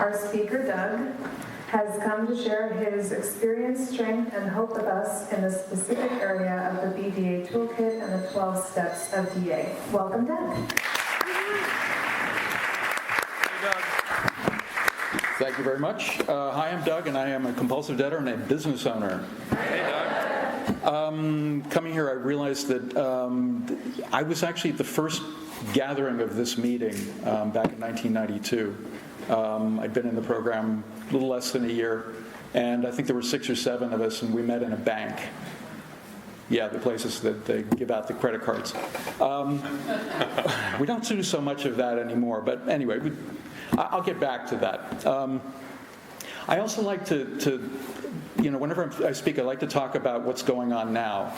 Our speaker, Doug, has come to share his experience, strength, and hope with us in the specific area of the BDA toolkit and the 12 steps of DA. Welcome, Doug. Thank you very much. Hi, I'm Doug, and I am a compulsive debtor and a business owner. Hey, Doug. Coming here, I realized that I was actually at the first gathering of this meeting back in 1992. I'd been in the program a little less than a year, and I think there were 6 or 7 of us, and we met in a bank. Yeah, the places that they give out the credit cards. We don't do so much of that anymore, but anyway, I'll get back to that. I also like to whenever I speak, I like to talk about what's going on now.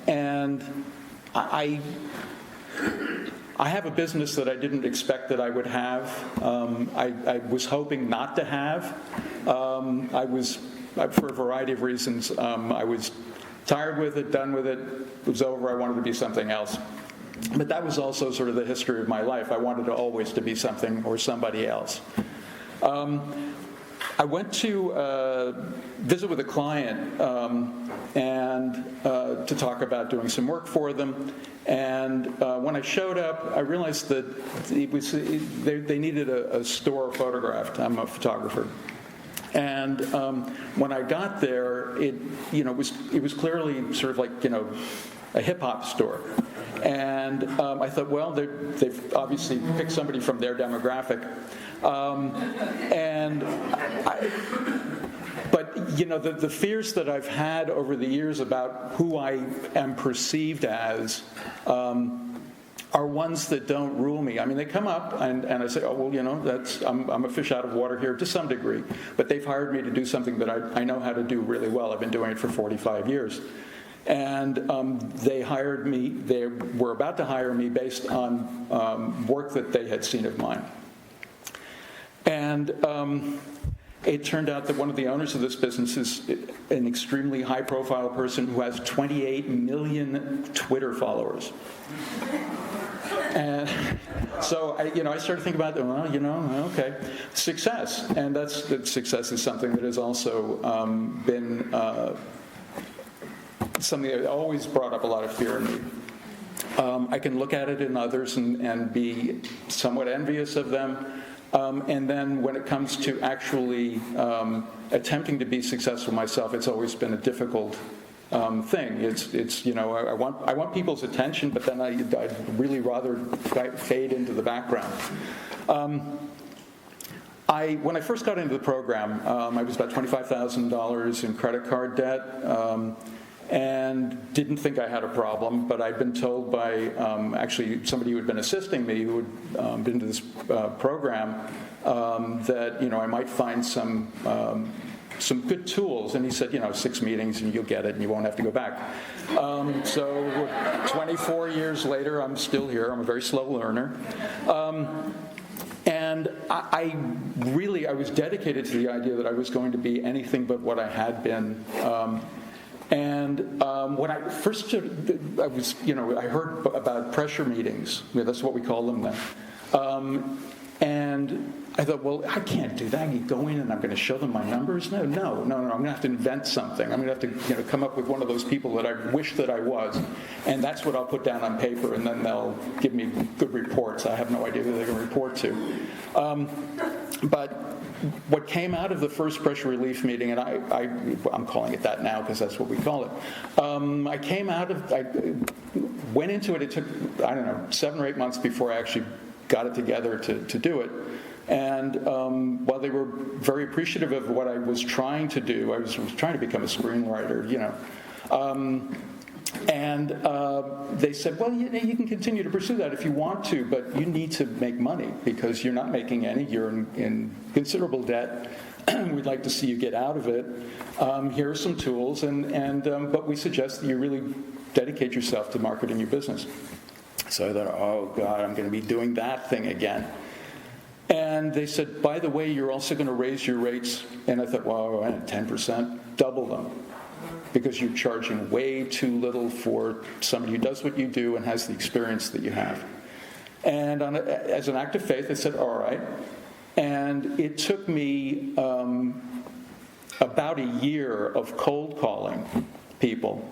And I have a business that I didn't expect that I would have. I was hoping not to have. For a variety of reasons, I was tired with it, done with it, it was over, I wanted to be something else. But that was also sort of the history of my life. I wanted to always to be something or somebody else. I went to visit with a client and to talk about doing some work for them. And when I showed up, I realized that they needed a store photographed. I'm a photographer. And when I got there, it was clearly sort of like a hip hop store. And I thought, well, they've obviously picked somebody from their demographic. But the fears that I've had over the years about who I am perceived as are ones that don't rule me. I mean, they come up, and I say, oh, well, I'm a fish out of water here to some degree. But they've hired me to do something that I know how to do really well. I've been doing it for 45 years. And they hired me, they were about to hire me based on work that they had seen of mine. And it turned out that one of the owners of this business is an extremely high-profile person who has 28 million Twitter followers. And so I started thinking about, okay, success. And that success is something that has also been something that always brought up a lot of fear in me. I can look at it in others and be somewhat envious of them. And then when it comes to actually attempting to be successful myself, it's always been a difficult thing. It's I want people's attention, but then I'd really rather fade into the background. When I first got into the program, I was about $25,000 in credit card debt. And didn't think I had a problem, but I'd been told by actually somebody who had been assisting me, who had been to this program, that I might find some good tools. And he said, 6 meetings and you'll get it, and you won't have to go back. So 24 years later, I'm still here. I'm a very slow learner. And I was dedicated to the idea that I was going to be anything but what I had been. And when I first started, I heard about pressure meetings. That's what we call them then. And I thought, well, I can't do that. You go in and I'm going to show them my numbers? No. I'm going to have to invent something. I'm going to have to come up with one of those people that I wish that I was. And that's what I'll put down on paper, and then they'll give me good reports. I have no idea who they're going to report to. But what came out of the first pressure relief meeting, and I'm calling it that now because that's what we call it. I went into it. It took, 7 or 8 months before I actually got it together to do it. And while they were very appreciative of what I was trying to do, I was trying to become a screenwriter, And they said, well, you can continue to pursue that if you want to, but you need to make money because you're not making any. You're in considerable debt. We'd like to see you get out of it. Here are some tools, but we suggest that you really dedicate yourself to marketing your business. So I thought, oh, God, I'm going to be doing that thing again. And they said, by the way, you're also going to raise your rates. And I thought, well, 10%, double them. Because you're charging way too little for somebody who does what you do and has the experience that you have. And as an act of faith, I said, all right. And it took me about a year of cold calling people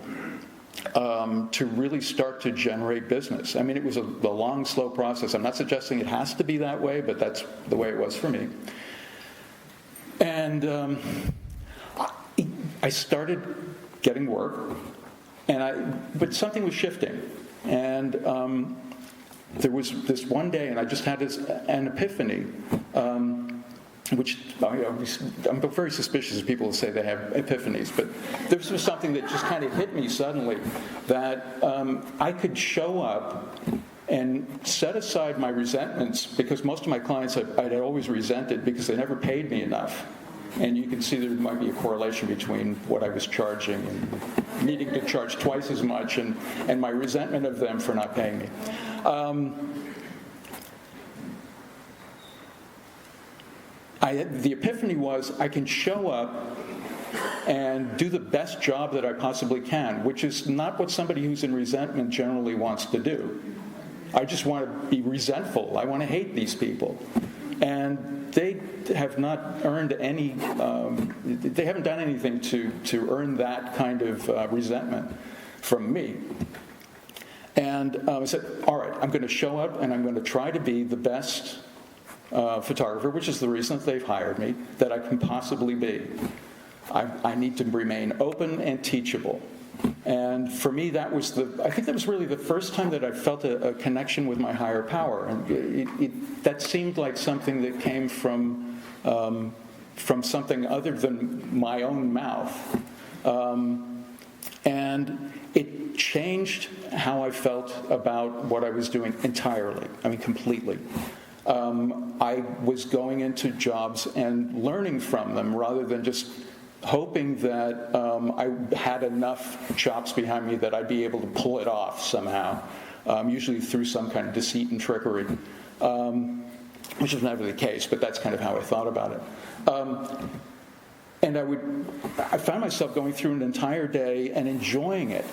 to really start to generate business. I mean, it was a long, slow process. I'm not suggesting it has to be that way, but that's the way it was for me. And I started getting work, but something was shifting. And there was this one day, and I just had an epiphany, which I'm very suspicious of people who say they have epiphanies, but this was something that just kind of hit me suddenly, that I could show up and set aside my resentments, because most of my clients I'd always resented because they never paid me enough. And you can see there might be a correlation between what I was charging and needing to charge twice as much and my resentment of them for not paying me. The epiphany was I can show up and do the best job that I possibly can, which is not what somebody who's in resentment generally wants to do. I just want to be resentful. I want to hate these people. And they have not earned any, they haven't done anything to earn that kind of resentment from me. And I said, all right, I'm going to show up and I'm going to try to be the best photographer, which is the reason that they've hired me, that I can possibly be. I need to remain open and teachable. And for me, I think that was really the first time that I felt a connection with my higher power. And that seemed like something that came from something other than my own mouth. And it changed how I felt about what I was doing entirely. I mean, completely. I was going into jobs and learning from them rather than just hoping that I had enough chops behind me that I'd be able to pull it off somehow, usually through some kind of deceit and trickery, which is never the case, but that's kind of how I thought about it. And I found myself going through an entire day and enjoying it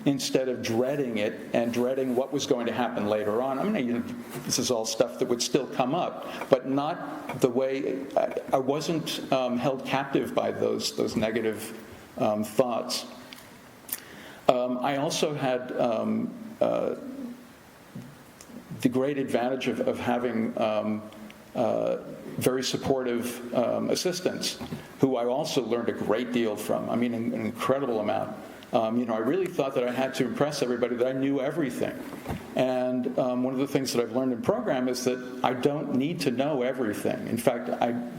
instead of dreading it and dreading what was going to happen later on. I mean, this is all stuff that would still come up, but not the way I wasn't held captive by those negative thoughts. I also had the great advantage of having very supportive assistants who I also learned a great deal from. I mean, an incredible amount. I really thought that I had to impress everybody, that I knew everything. And one of the things that I've learned in program is that I don't need to know everything. In fact,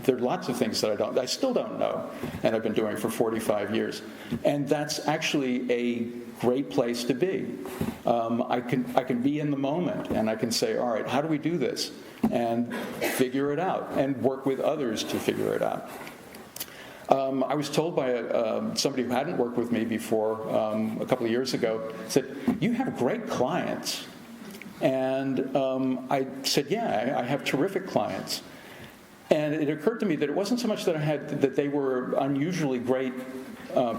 there are lots of things that I still don't know, and I've been doing for 45 years. And that's actually a great place to be. I can be in the moment, and I can say, all right, how do we do this? And figure it out, and work with others to figure it out. I was told by somebody who hadn't worked with me before a couple of years ago, said, you have great clients. And I said, yeah, I have terrific clients. And it occurred to me that it wasn't so much that they were unusually great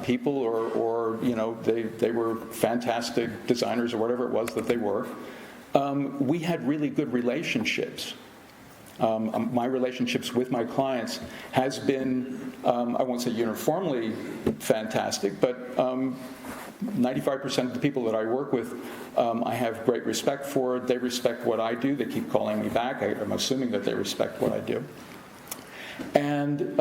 people or they were fantastic designers or whatever it was that they were. We had really good relationships. My relationships with my clients has been, I won't say uniformly fantastic, but 95% of the people that I work with, I have great respect for. They respect what I do. They keep calling me back. I'm assuming that they respect what I do. And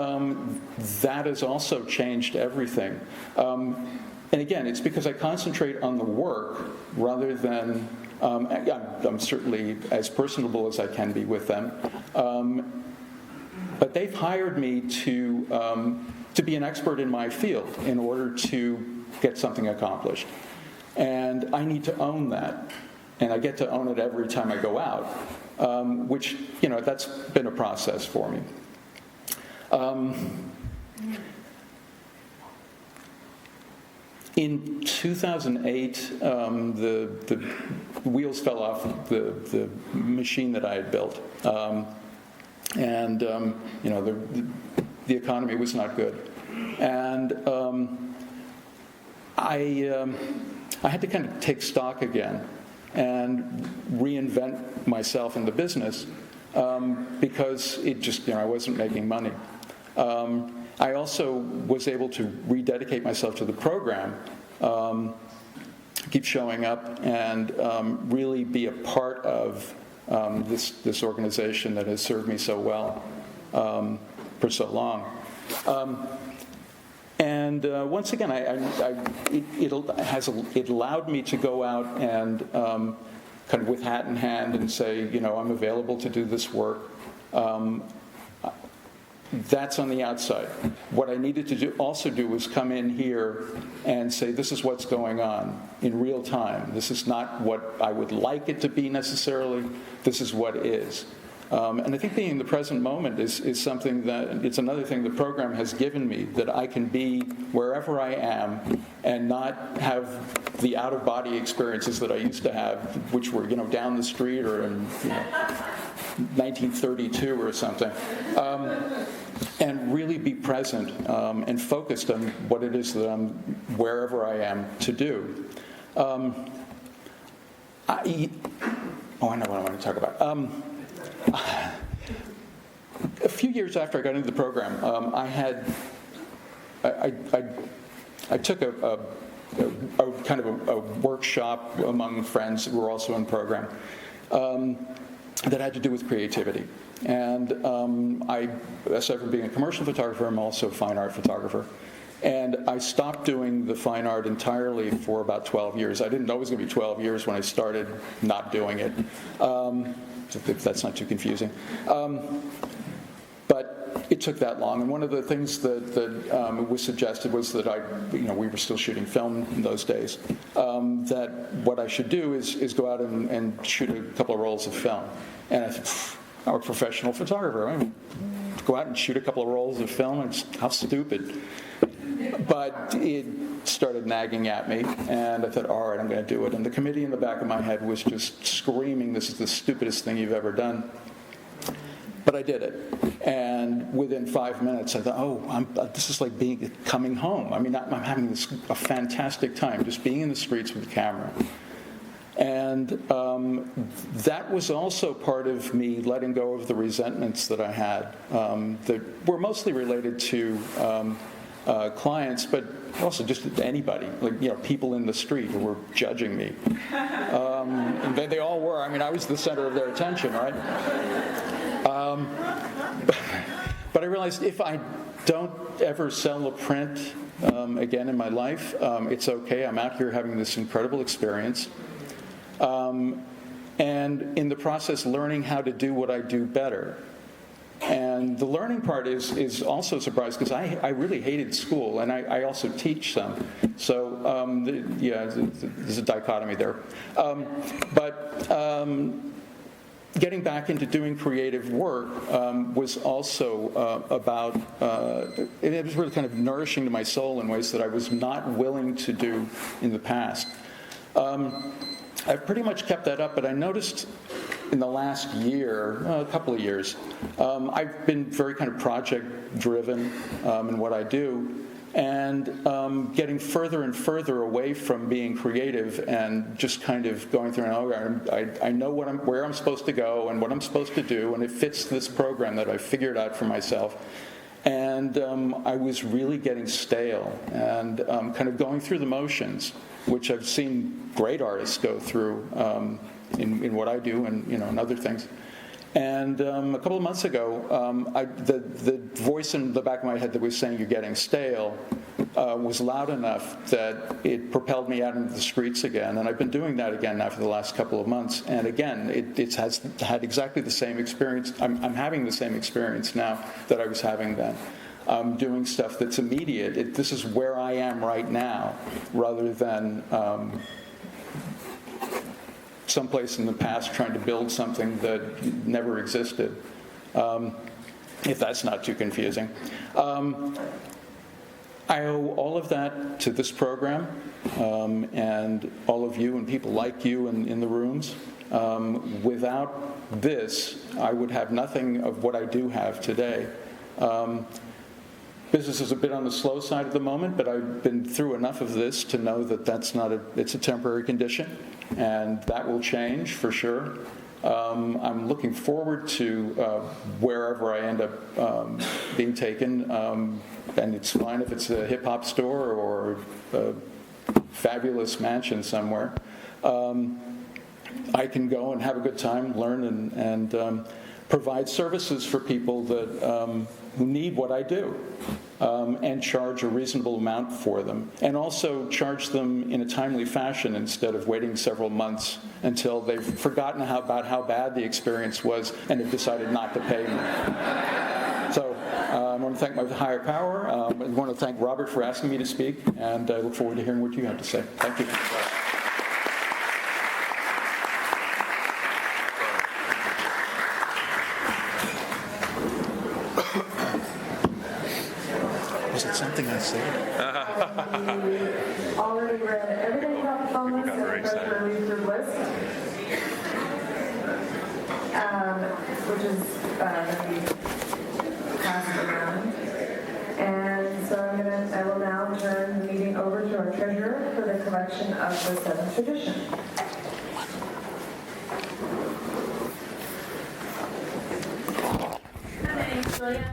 that has also changed everything. And again, it's because I concentrate on the work rather than I'm certainly as personable as I can be with them. But they've hired me to be an expert in my field in order to get something accomplished. And I need to own that. And I get to own it every time I go out, which, that's been a process for me. In 2008, the wheels fell off the machine that I had built, and the economy was not good, and I had to kind of take stock again and reinvent myself in the business, because it just, I wasn't making money. I also was able to rededicate myself to the program, keep showing up, and really be a part of this organization that has served me so well for so long. And once again, it allowed me to go out and kind of with hat in hand and say, I'm available to do this work. That's on the outside. What I needed to also do was come in here and say, this is what's going on in real time. This is not what I would like it to be necessarily. This is what is. And I think being in the present moment is something that, it's another thing the program has given me, that I can be wherever I am and not have the out-of-body experiences that I used to have, which were, down the street or in 1932 or something. And really be present and focused on what it is that I'm, wherever I am, to do. I know what I want to talk about. A few years after I got into the program, I took a kind of a workshop among friends who were also in the program that had to do with creativity. And aside from being a commercial photographer, I'm also a fine art photographer. And I stopped doing the fine art entirely for about 12 years. I didn't know it was going to be 12 years when I started not doing it, if that's not too confusing. But it took that long. And one of the things that was suggested was that we were still shooting film in those days, that what I should do is go out and shoot a couple of rolls of film. And I thought, I'm a professional photographer. I mean, go out and shoot a couple of rolls of film, how stupid. But it started nagging at me, and I thought, all right, I'm going to do it. And the committee in the back of my head was just screaming, this is the stupidest thing you've ever done. But I did it. And within 5 minutes, I thought, this is like coming home. I mean, I'm having a fantastic time just being in the streets with the camera. And that was also part of me letting go of the resentments that I had that were mostly related to clients, but also just anybody, like people in the street who were judging me. And they all were. I mean, I was the center of their attention, right? But I realized if I don't ever sell a print again in my life, it's okay. I'm out here having this incredible experience. And in the process, learning how to do what I do better. And the learning part is also a surprise, because I really hated school, and I also teach some. So, there's a dichotomy there. But getting back into doing creative work was also about, it was really kind of nourishing to my soul in ways that I was not willing to do in the past. I've pretty much kept that up, but I noticed in the last year, a couple of years, I've been very kind of project-driven in what I do, and getting further and further away from being creative and just kind of going through, I know where I'm supposed to go and what I'm supposed to do, and it fits this program that I figured out for myself. And I was really getting stale and kind of going through the motions, which I've seen great artists go through in what I do and and other things. And a couple of months ago, the voice in the back of my head that was saying you're getting stale was loud enough that it propelled me out into the streets again. And I've been doing that again now for the last couple of months. And again, it has had exactly the same experience. I'm having the same experience now that I was having then. I'm doing stuff that's immediate. This is where I am right now, rather than someplace in the past trying to build something that never existed, if that's not too confusing. I owe all of that to this program and all of you and people like you in the rooms. Without this, I would have nothing of what I do have today. Business is a bit on the slow side at the moment, but I've been through enough of this to know that it's a temporary condition, and that will change for sure. I'm looking forward to wherever I end up being taken, and it's fine if it's a hip-hop store or a fabulous mansion somewhere. I can go and have a good time, learn, and provide services for people that who need what I do, and charge a reasonable amount for them, and also charge them in a timely fashion instead of waiting several months until they've forgotten about how bad the experience was and have decided not to pay me. So I want to thank my higher power. I want to thank Robert for asking me to speak, and I look forward to hearing what you have to say. Thank you. Was it something I said? Already read everything about the phone list got and very the treasurer read-through list, which is going to be passed around. And so I will now turn the meeting over to our treasurer for the collection of the seventh edition. My name is Julia.